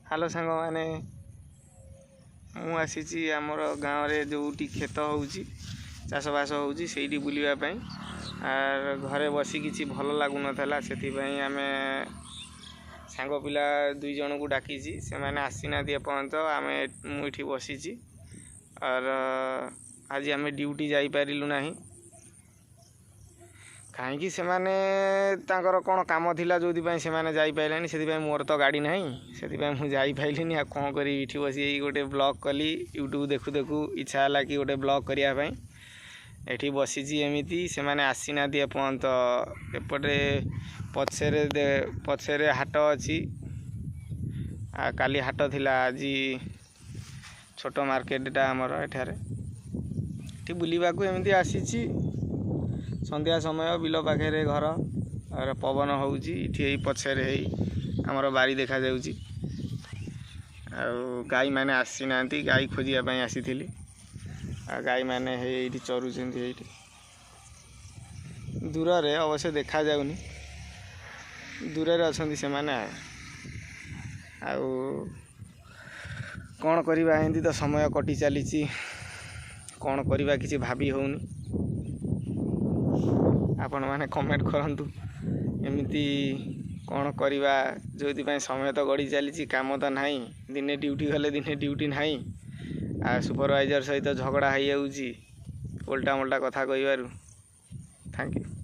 Hello सांग मैंने मुझे आमर गाँव में जो खेत हो चाषबास होती बुलवाई घरे बसी किसी भल लगुन से आम सांग पिला दुई जन को डाकी से मैंने आसीना एपर्यंत आम मुझे बसी और आज आम ड्यूटी जापारू ना कहीं से कौन कम थिला जो से जापारे से मोर तो गाड़ी ना से मुझे आ कौन करी इठी बस गोटे ब्लॉग कली यूट्यूब देखु देखु इच्छा है कि गोटे ब्लॉग करने एठी बसी एमती से मैंने आसीना एपर्यंत एपटे पछरे हाट अच्छी काली हाट थिला आज छोट मार्केटा आमर एठारे बुलवा को एमती आसी संध्या समय बिल पाखे घर और पवन होती पछरे आमर बारी देखा जाउची गाई मैंने आसी ना गाई खोजापी आसी गाई मैंने ये चरुंच दूर रे अवश्य देखा जाउनी दूर रे अच्छा से मैंने कौन करवा एमती तो समय कटि चली कौन करवा किसी भाभी होनी आपण मैंने कमेंट करंतु एमती कौन करवा जो समय तो गड़ी चली काम तो नहीं दिने ड्यूटी गले दिने ड्यूटी नहीं सुपरवाइजर सहित झगड़ा हो उल्टा मोल्टा कथा कहबारू थैंक यू।